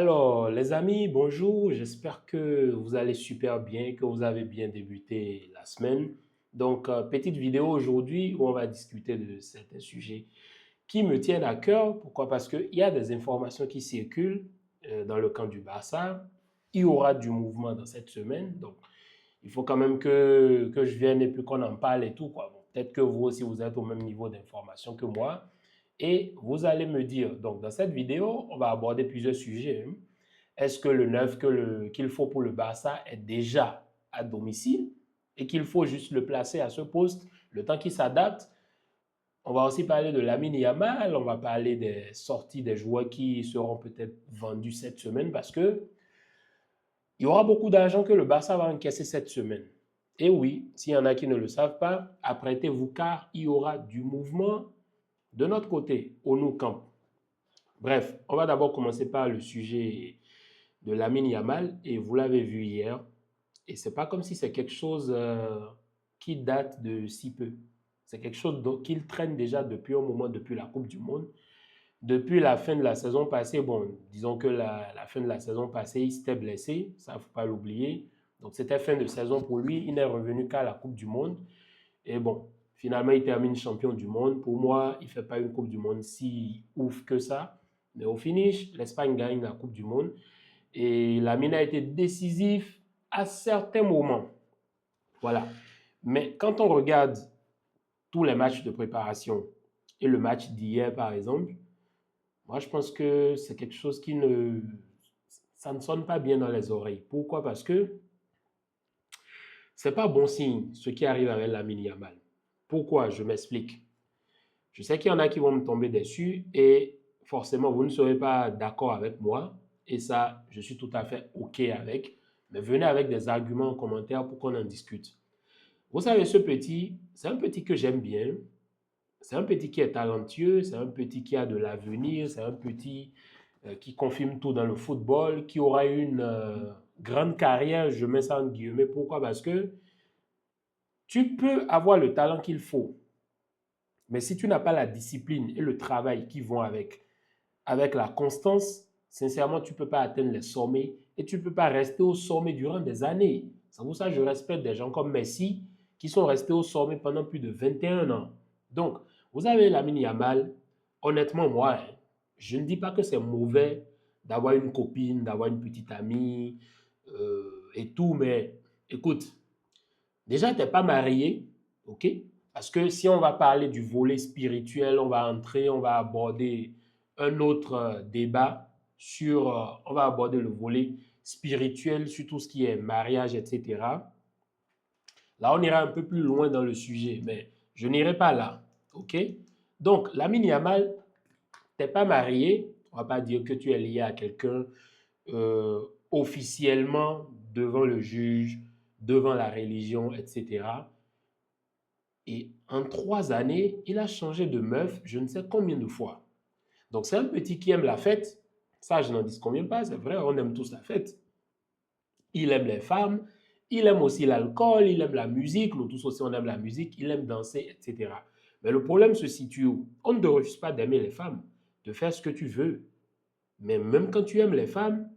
Alors, les amis, bonjour. J'espère que vous allez super bien, que vous avez bien débuté la semaine. Donc, petite vidéo aujourd'hui où on va discuter de certains sujets qui me tiennent à cœur. Pourquoi? Parce qu'il y a des informations qui circulent dans le camp du Barça. Il y aura du mouvement dans cette semaine. Donc, il faut quand même que je vienne et puis qu'on en parle et tout, quoi. Bon, peut-être que vous aussi, vous êtes au même niveau d'information que moi. Et vous allez me dire, donc dans cette vidéo, on va aborder plusieurs sujets, hein. Est-ce que le neuf qu'il faut pour le Barça est déjà à domicile et qu'il faut juste le placer à ce poste, le temps qu'il s'adapte? On va aussi parler de Lamine Yamal, on va parler des sorties des joueurs qui seront peut-être vendus cette semaine parce que il y aura beaucoup d'argent que le Barça va encaisser cette semaine. Et oui, s'il y en a qui ne le savent pas, apprêtez-vous car il y aura du mouvement de notre côté, au Nou Camp. Bref, on va d'abord commencer par le sujet de Lamine Yamal et vous l'avez vu hier. Et c'est pas comme si c'est quelque chose qui date de si peu. C'est quelque chose qu'il traîne déjà depuis un moment, depuis la Coupe du Monde. Depuis la fin de la saison passée, bon, disons que la fin de la saison passée, il s'était blessé, ça ne faut pas l'oublier. Donc c'était fin de saison pour lui, il n'est revenu qu'à la Coupe du Monde. Et bon, finalement, il termine champion du monde. Pour moi, il ne fait pas une Coupe du Monde si ouf que ça. Mais au finish, l'Espagne gagne la Coupe du Monde. Et Lamine a été décisif à certains moments. Voilà. Mais quand on regarde tous les matchs de préparation et le match d'hier, par exemple, moi, je pense que c'est quelque chose qui ne... Ça ne sonne pas bien dans les oreilles. Pourquoi? Parce que c'est pas bon signe ce qui arrive avec Lamine Yamal. Pourquoi? Je m'explique. Je sais qu'il y en a qui vont me tomber dessus et forcément, vous ne serez pas d'accord avec moi. Et ça, je suis tout à fait OK avec. Mais venez avec des arguments en commentaire pour qu'on en discute. Vous savez, ce petit, c'est un petit que j'aime bien. C'est un petit qui est talentueux, c'est un petit qui a de l'avenir, c'est un petit qui confirme tout dans le football, qui aura une grande carrière, je mets ça en guillemets. Pourquoi? Parce que tu peux avoir le talent qu'il faut, mais si tu n'as pas la discipline et le travail qui vont avec la constance, sincèrement, tu ne peux pas atteindre les sommets et tu ne peux pas rester au sommet durant des années. C'est pour ça que je respecte des gens comme Messi qui sont restés au sommet pendant plus de 21 ans. Donc, vous avez Lamine Yamal. Honnêtement, moi, hein, je ne dis pas que c'est mauvais d'avoir une copine, d'avoir une petite amie et tout, mais écoute, déjà, tu n'es pas marié, ok? Parce que si on va parler du volet spirituel, on va entrer, on va aborder un autre débat sur, on va aborder le volet spirituel sur tout ce qui est mariage, etc. Là, on ira un peu plus loin dans le sujet, mais je n'irai pas là, ok? Donc, Lamine Yamal, tu n'es pas marié, on ne va pas dire que tu es lié à quelqu'un euh, officiellement devant le juge, devant la religion, etc. Et en 3 années, il a changé de meuf je ne sais combien de fois. Donc c'est un petit qui aime la fête. Ça, je n'en dis combien pas, c'est vrai, on aime tous la fête. Il aime les femmes, il aime aussi l'alcool, il aime la musique, nous tous aussi on aime la musique, il aime danser, etc. Mais le problème se situe où? On ne te refuse pas d'aimer les femmes, de faire ce que tu veux. Mais même quand tu aimes les femmes,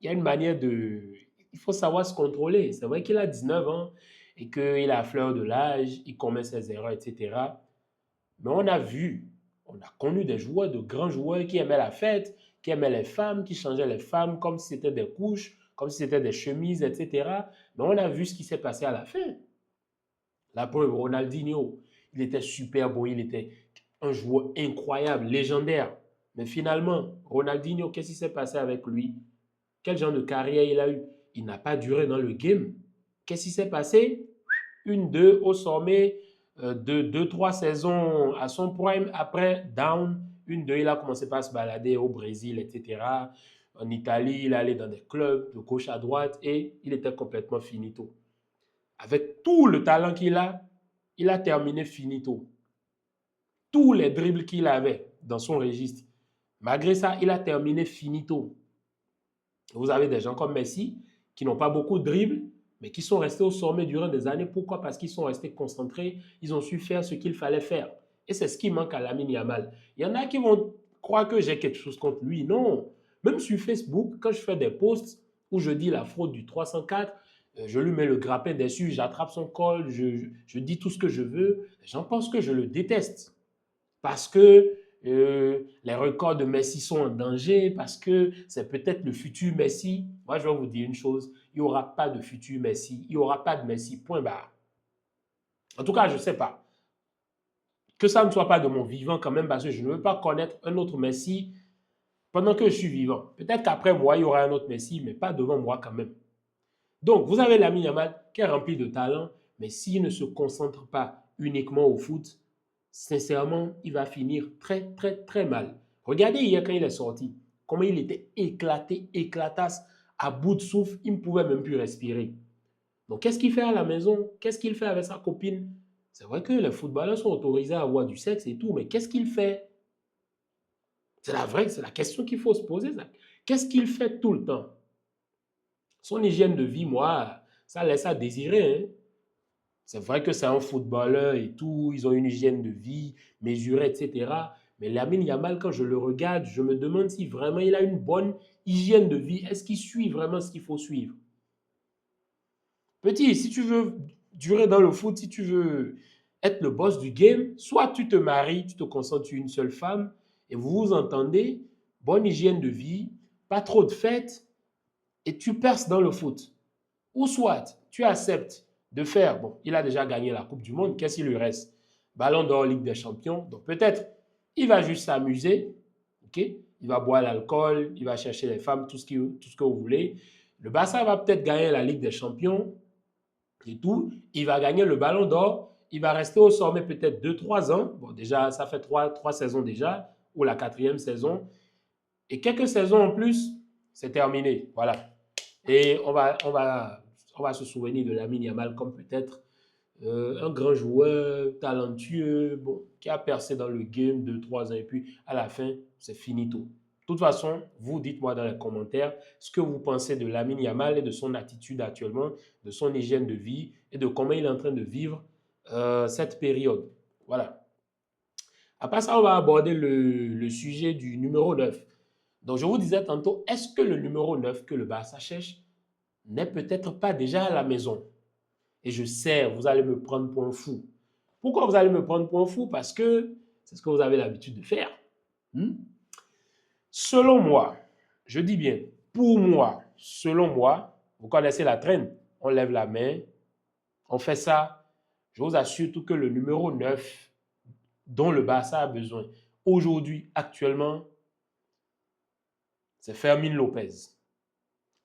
il y a une manière de... Il faut savoir se contrôler. C'est vrai qu'il a 19 ans et qu'il est à fleur de l'âge, il commet ses erreurs, etc. Mais on a vu, on a connu des joueurs, de grands joueurs qui aimaient la fête, qui aimaient les femmes, qui changeaient les femmes comme si c'était des couches, comme si c'était des chemises, etc. Mais on a vu ce qui s'est passé à la fin. La preuve, Ronaldinho, il était super bon, il était un joueur incroyable, légendaire. Mais finalement, Ronaldinho, qu'est-ce qui s'est passé avec lui? Quel genre de carrière il a eu? Il n'a pas duré dans le game. Qu'est-ce qui s'est passé? Une, deux au sommet, deux, trois saisons à son prime. Après, down. Une, deux, il a commencé par se balader au Brésil, etc. En Italie, il allait dans des clubs de gauche à droite et il était complètement finito. Avec tout le talent qu'il a, il a terminé finito. Tous les dribbles qu'il avait dans son registre, malgré ça, il a terminé finito. Vous avez des gens comme Messi qui n'ont pas beaucoup de dribbles, mais qui sont restés au sommet durant des années. Pourquoi? Parce qu'ils sont restés concentrés, ils ont su faire ce qu'il fallait faire. Et c'est ce qui manque à Lamine Yamal. Il y en a qui vont croire que j'ai quelque chose contre lui. Non. Même sur Facebook, quand je fais des posts où je dis la fraude du 304, je lui mets le grappin dessus, j'attrape son col, je dis tout ce que je veux. Les gens pensent que je le déteste parce que les records de Messi sont en danger, parce que c'est peut-être le futur Messi. Moi, je vais vous dire une chose, il n'y aura pas de futur Messi, il n'y aura pas de Messi, point barre. En tout cas, je ne sais pas. Que ça ne soit pas de mon vivant quand même, parce que je ne veux pas connaître un autre Messi pendant que je suis vivant. Peut-être qu'après moi, il y aura un autre Messi, mais pas devant moi quand même. Donc, vous avez Lamine Yamal qui est rempli de talent, mais s'il ne se concentre pas uniquement au foot, sincèrement, il va finir très, très, très mal. Regardez hier quand il est sorti, comment il était éclaté, éclatasse, à bout de souffle, il ne pouvait même plus respirer. Donc, qu'est-ce qu'il fait à la maison? Qu'est-ce qu'il fait avec sa copine? C'est vrai que les footballeurs sont autorisés à avoir du sexe et tout, mais qu'est-ce qu'il fait? C'est la question qu'il faut se poser. Qu'est-ce qu'il fait tout le temps? Son hygiène de vie, moi, ça laisse à désirer. Hein. C'est vrai que c'est un footballeur et tout, ils ont une hygiène de vie mesurée, etc. Mais Lamine Yamal, quand je le regarde, je me demande si vraiment il a une bonne hygiène de vie. Est-ce qu'il suit vraiment ce qu'il faut suivre? Petit, si tu veux durer dans le foot, si tu veux être le boss du game, soit tu te maries, tu te concentres sur une seule femme et vous vous entendez, bonne hygiène de vie, pas trop de fêtes et tu perces dans le foot. Ou soit tu acceptes de faire, bon, il a déjà gagné la Coupe du Monde, qu'est-ce qu'il lui reste? Ballon d'or, Ligue des Champions, donc peut-être il va juste s'amuser, ok? Il va boire l'alcool, il va chercher les femmes, tout ce que vous voulez. Le Barça va peut-être gagner la Ligue des Champions, et tout, il va gagner le ballon d'or, il va rester au sommet peut-être 2-3 ans. Bon, déjà, ça fait trois saisons déjà, ou la quatrième saison. Et quelques saisons en plus, c'est terminé. Voilà. Et on va se souvenir de Lamine Yamal comme peut-être un grand joueur, talentueux, bon, qui a percé dans le game 2-3 ans. Et puis, à la fin, c'est finito. De toute façon, vous dites-moi dans les commentaires ce que vous pensez de Lamine Yamal et de son attitude actuellement, de son hygiène de vie et de comment il est en train de vivre cette période. Voilà. Après ça, on va aborder le sujet du numéro 9. Donc, je vous disais tantôt, est-ce que le numéro 9 que le Barça cherche n'est peut-être pas déjà à la maison? Et je sais, vous allez me prendre pour un fou. Pourquoi vous allez me prendre pour un fou? Parce que c'est ce que vous avez l'habitude de faire. Hmm? Selon moi, je dis bien, pour moi, selon moi, vous connaissez la traîne, on lève la main, on fait ça. Je vous assure tout que le numéro 9 dont le Barça a besoin aujourd'hui, actuellement, c'est Fermin Lopez.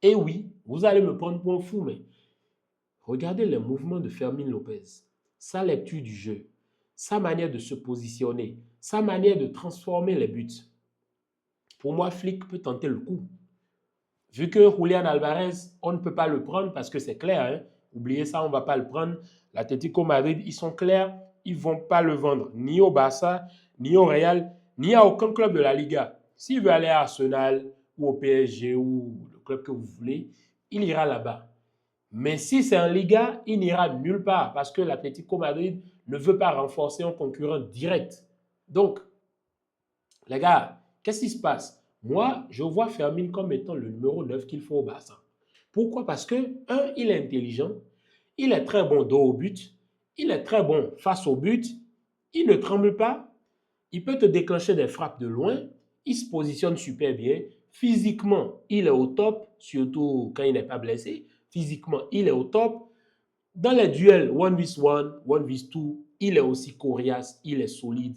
Et oui, vous allez me prendre pour un fou, mais regardez les mouvements de Fermin Lopez, sa lecture du jeu, sa manière de se positionner, sa manière de transformer les buts. Pour moi, Flick peut tenter le coup. Vu que Julian Alvarez, on ne peut pas le prendre parce que c'est clair, hein? Oubliez ça, on ne va pas le prendre. L'Atlético Madrid, ils sont clairs, ils ne vont pas le vendre ni au Barça, ni au Real, ni à aucun club de la Liga. S'il veut aller à Arsenal ou au PSG ou le club que vous voulez, il ira là-bas. Mais si c'est en Liga, il n'ira nulle part parce que l'Atlético Madrid ne veut pas renforcer un concurrent direct. Donc, les gars, qu'est-ce qui se passe? Moi, je vois Fermin comme étant le numéro 9 qu'il faut au Barça. Pourquoi? Parce que, un, il est intelligent, il est très bon dos au but, il est très bon face au but, il ne tremble pas, il peut te déclencher des frappes de loin, il se positionne super bien, physiquement, il est au top, surtout quand il n'est pas blessé, physiquement, il est au top. Dans les duels 1v1, 1v2, il est aussi coriace, il est solide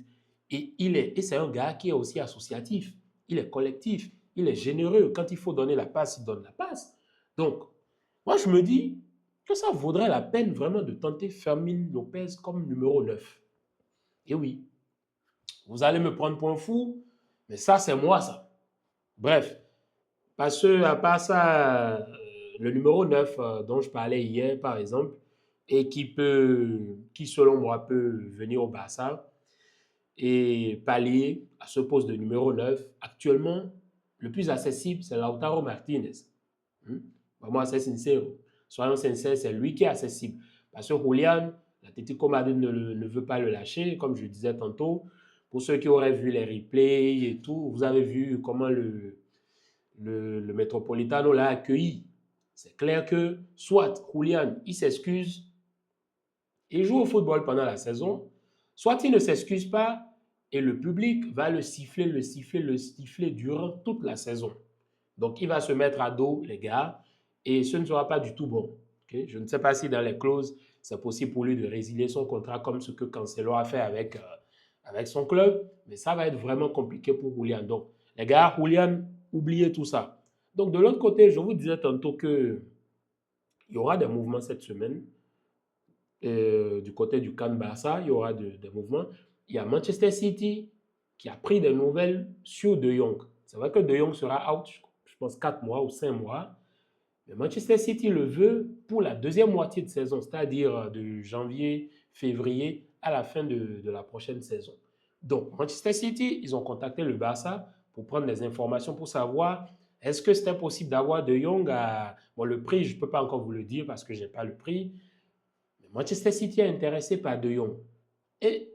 et c'est un gars qui est aussi associatif, il est collectif, il est généreux. Quand il faut donner la passe, il donne la passe. Donc, moi je me dis que ça vaudrait la peine vraiment de tenter Fermin Lopez comme numéro 9. Et oui, vous allez me prendre pour un fou, mais ça c'est moi ça. Bref, parce que à part ça, le numéro 9 dont je parlais hier par exemple, et qui selon moi peut venir au Barça et pallier à ce poste de numéro 9. Actuellement, le plus accessible, c'est Lautaro Martinez. Moi, c'est sincère. Soyons sincères, c'est lui qui est accessible. Parce que Julian, l'Atlético Madrid ne veut pas le lâcher, comme je disais tantôt. Pour ceux qui auraient vu les replays et tout, vous avez vu comment le Metropolitano l'a accueilli. C'est clair que soit Julian, il s'excuse et joue au football pendant la saison, soit il ne s'excuse pas et le public va le siffler, le siffler, le siffler durant toute la saison. Donc, il va se mettre à dos, les gars, et ce ne sera pas du tout bon. Okay? Je ne sais pas si dans les clauses, c'est possible pour lui de résilier son contrat comme ce que Cancelo a fait avec son club, mais ça va être vraiment compliqué pour Julian. Donc, les gars, Julian, oubliez tout ça. Donc, de l'autre côté, je vous disais tantôt qu'il y aura des mouvements cette semaine. Du côté du camp Barça, il y aura des mouvements. Il y a Manchester City qui a pris des nouvelles sur De Jong. C'est vrai que De Jong sera out, je pense, 4 mois ou 5 mois. Mais Manchester City le veut pour la deuxième moitié de saison, c'est-à-dire de janvier, février à la fin de la prochaine saison. Donc, Manchester City, ils ont contacté le Barça pour prendre des informations pour savoir est-ce que c'était possible d'avoir De Jong à... Bon, le prix, je ne peux pas encore vous le dire parce que je n'ai pas le prix. Mais Manchester City est intéressé par De Jong. Et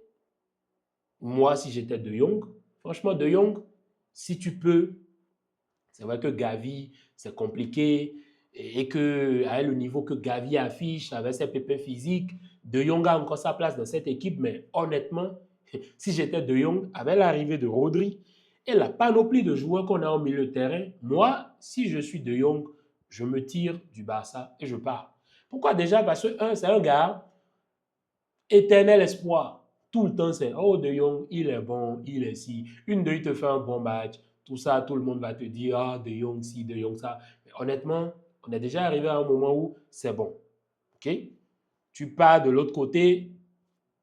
moi, si j'étais De Jong, franchement, De Jong, si tu peux, c'est vrai que Gavi, c'est compliqué et que avec le niveau que Gavi affiche, avec ses pépins physiques, De Jong a encore sa place dans cette équipe, mais honnêtement, si j'étais De Jong, avec l'arrivée de Rodri et la panoplie de joueurs qu'on a au milieu de terrain, moi, si je suis De Jong, je me tire du Barça et je pars. Pourquoi déjà? Parce que, c'est un gars, éternel espoir. Tout le temps, c'est oh, De Jong, il est bon, il est si. Une de, il te fait un bon match. Tout ça, tout le monde va te dire ah, De Jong, si, De Jong, ça. Mais honnêtement, on est déjà arrivé à un moment où c'est bon. OK? Tu pars de l'autre côté,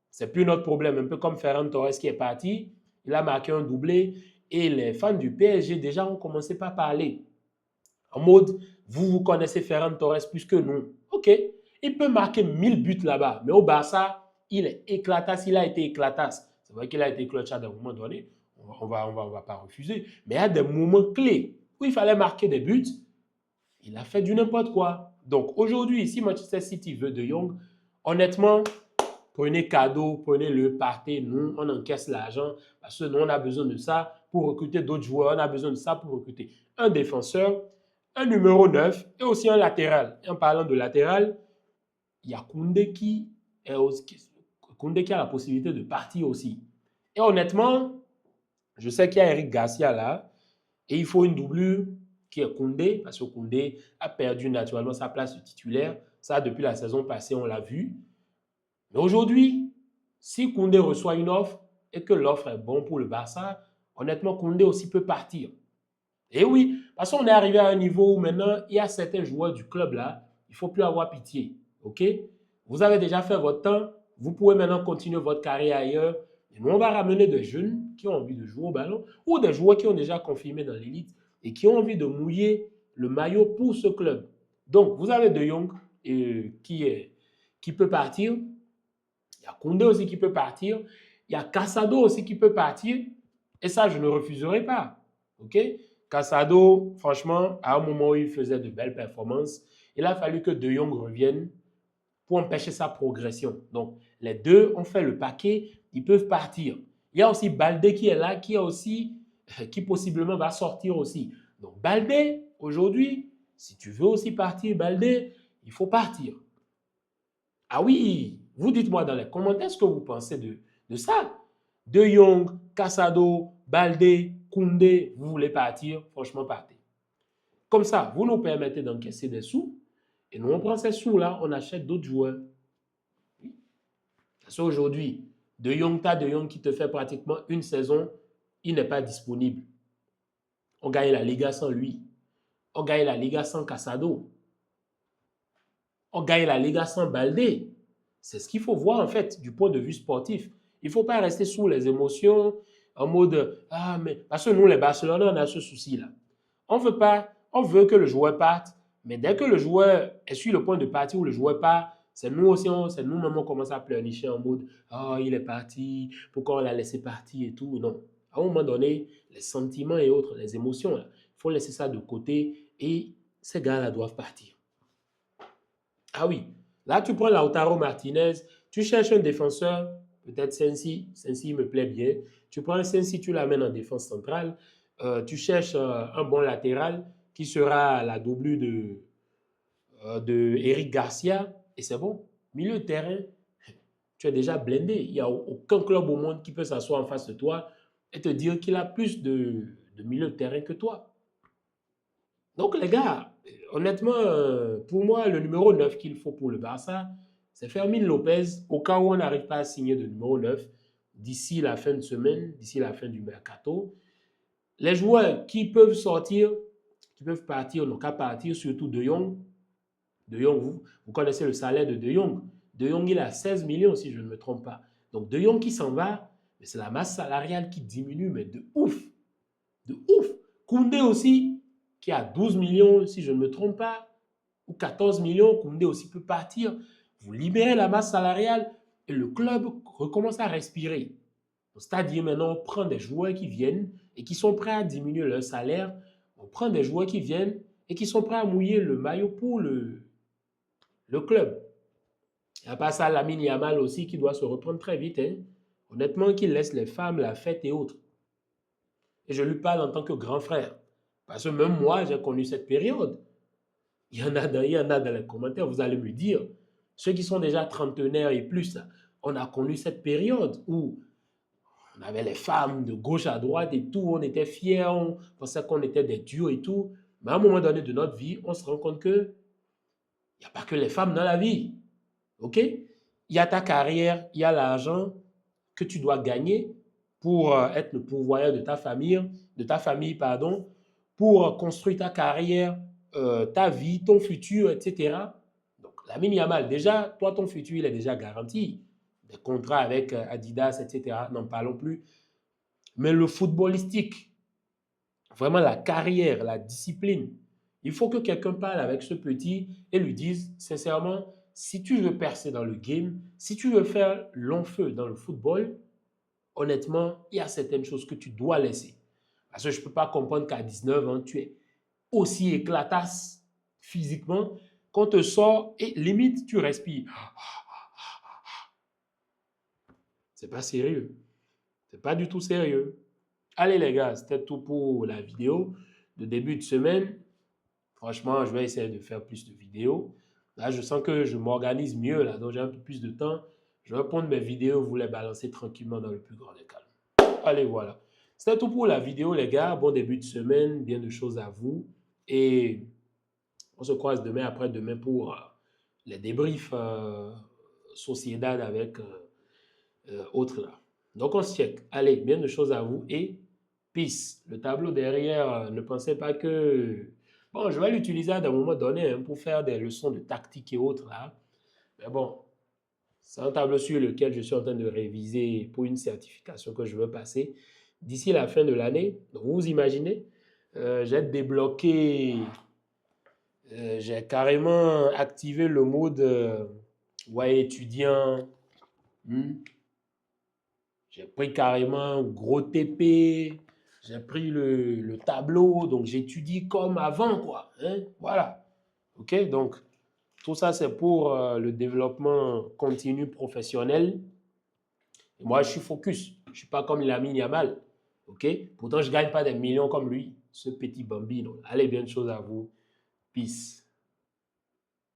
c'est plus notre problème. Un peu comme Ferran Torres qui est parti, il a marqué un doublé et les fans du PSG déjà ont commencé par parler. En mode, vous connaissez Ferran Torres plus que nous. OK, il peut marquer 1000 buts là-bas, mais au Barça, il est éclatasse, il a été éclatasse. C'est vrai qu'il a été clutch à un moment donné, on va pas refuser, mais il y a des moments clés où il fallait marquer des buts, il a fait du n'importe quoi. Donc aujourd'hui, si Manchester City veut De Jong, honnêtement, prenez cadeau, prenez-le, partez, nous, on encaisse l'argent parce que nous, on a besoin de ça pour recruter d'autres joueurs, on a besoin de ça pour recruter un défenseur, un numéro 9 et aussi un latéral. Et en parlant de latéral, il y a Koundé qui a la possibilité de partir aussi. Et honnêtement, je sais qu'il y a Eric Garcia là, et il faut une doublure qui est Koundé, parce que Koundé a perdu naturellement sa place de titulaire. Ça, depuis la saison passée, on l'a vu. Mais aujourd'hui, si Koundé reçoit une offre et que l'offre est bonne pour le Barça, honnêtement, Koundé aussi peut partir. Et oui, parce qu'on est arrivé à un niveau où maintenant, il y a certains joueurs du club là, il ne faut plus avoir pitié. OK? Vous avez déjà fait votre temps, vous pouvez maintenant continuer votre carrière ailleurs. Et nous, on va ramener des jeunes qui ont envie de jouer au ballon ou des joueurs qui ont déjà confirmé dans l'élite et qui ont envie de mouiller le maillot pour ce club. Donc, vous avez De Jong qui peut partir. Il y a Koundé aussi qui peut partir. Il y a Casado aussi qui peut partir. Et ça, je ne refuserai pas. OK? Casado, franchement, à un moment où il faisait de belles performances, il a fallu que De Jong revienne pour empêcher sa progression. Donc, les deux ont fait le paquet, ils peuvent partir. Il y a aussi Baldé qui est là, qui possiblement va sortir aussi. Donc, Baldé, aujourd'hui, si tu veux aussi partir, Baldé, il faut partir. Ah oui, vous dites-moi dans les commentaires ce que vous pensez de ça. De Jong, Casado, Baldé, Koundé, vous voulez partir, franchement, partez. Comme ça, vous nous permettez d'encaisser des sous et nous, on prend ces sous-là, on achète d'autres joueurs. Oui. Parce qu'aujourd'hui, De Jong qui te fait pratiquement une saison, il n'est pas disponible. On gagne la Liga sans lui. On gagne la Liga sans Casado. On gagne la Liga sans Baldé. C'est ce qu'il faut voir en fait du point de vue sportif. Il ne faut pas rester sous les émotions en mode « Ah, mais... » Parce que nous, les Barcelonais, on a ce souci-là. On veut que le joueur parte, mais dès que le joueur est sur le point de partir ou le joueur part, c'est nous aussi, c'est nous-mêmes on commence à pleurnicher en mode « Ah, il est parti, pourquoi on l'a laissé partir et tout. » Non. À un moment donné, les sentiments et autres, les émotions, il faut laisser ça de côté et ces gars-là doivent partir. Ah oui, là tu prends Lautaro Martinez, tu cherches un défenseur, peut-être Sensi me plaît bien. Tu prends un Sensi, tu l'amènes en défense centrale. tu cherches un bon latéral qui sera la doublure de Eric Garcia et c'est bon. Milieu de terrain, tu es déjà blindé. Il n'y a aucun club au monde qui peut s'asseoir en face de toi et te dire qu'il a plus de milieu de terrain que toi. Donc, les gars, honnêtement, pour moi, le numéro 9 qu'il faut pour le Barça, c'est Fermin Lopez, au cas où on n'arrive pas à signer de numéro 9 d'ici la fin de semaine, d'ici la fin du mercato. Les joueurs qui peuvent sortir, qui peuvent partir, n'ont qu'à partir, surtout De Jong. De Jong, vous connaissez le salaire de De Jong. De Jong, il a 16 millions, si je ne me trompe pas. Donc, De Jong qui s'en va, c'est la masse salariale qui diminue, mais de ouf. De ouf. Koundé aussi, qui a 12 millions, si je ne me trompe pas, ou 14 millions, Koundé aussi peut partir. Vous libérez la masse salariale et le club recommence à respirer. C'est-à-dire maintenant, on prend des joueurs qui viennent et qui sont prêts à diminuer leur salaire. On prend des joueurs qui viennent et qui sont prêts à mouiller le maillot pour le club. Et à part ça, Lamine Yamal aussi qui doit se reprendre très vite. Hein. Honnêtement, qu'il laisse les femmes, la fête et autres. Et je lui parle en tant que grand frère. Parce que même moi, j'ai connu cette période. Il y en a dans les commentaires, vous allez me dire. Ceux qui sont déjà trentenaires et plus, on a connu cette période où on avait les femmes de gauche à droite et tout, on était fiers, on pensait qu'on était des dieux et tout. Mais à un moment donné de notre vie, on se rend compte que il n'y a pas que les femmes dans la vie. OK? Il y a ta carrière, il y a l'argent que tu dois gagner pour être le pourvoyeur de ta famille, pardon, pour construire ta carrière, ta vie, ton futur, etc. Donc, Lamine Yamal, déjà, toi, ton futur, il est déjà garanti. Des contrats avec Adidas, etc. N'en parlons plus. Mais le footballistique, vraiment la carrière, la discipline, il faut que quelqu'un parle avec ce petit et lui dise, sincèrement, si tu veux percer dans le game, si tu veux faire long feu dans le football, honnêtement, il y a certaines choses que tu dois laisser. Parce que je ne peux pas comprendre qu'à 19 ans, tu es aussi éclatasse physiquement qu'on te sort et limite, tu respires. C'est pas sérieux. C'est pas du tout sérieux. Allez les gars, c'était tout pour la vidéo de début de semaine. Franchement, je vais essayer de faire plus de vidéos. Là, je sens que je m'organise mieux, là, donc j'ai un peu plus de temps. Je vais prendre mes vidéos, vous les balancer tranquillement dans le plus grand des calmes. Allez, voilà. C'était tout pour la vidéo, les gars. Bon début de semaine, bien de choses à vous. Et on se croise demain après-demain pour les débriefs Sociedad avec autres là. Donc, on se check. Allez, bien de choses à vous et peace. Le tableau derrière, ne pensez pas que... Bon, je vais l'utiliser à un moment donné hein, pour faire des leçons de tactique et autres là. Mais bon, c'est un tableau sur lequel je suis en train de réviser pour une certification que je veux passer d'ici la fin de l'année. Donc, vous imaginez, j'ai débloqué, j'ai carrément activé le mode ouais, étudiant. J'ai pris carrément un gros TP, j'ai pris le tableau, donc j'étudie comme avant, quoi. Hein? Voilà. OK? Donc, tout ça, c'est pour le développement continu professionnel. Et moi, je suis focus. Je ne suis pas comme Lamine Yamal. OK? Pourtant, je ne gagne pas des millions comme lui, ce petit bambino. Allez, bien de choses à vous. Peace.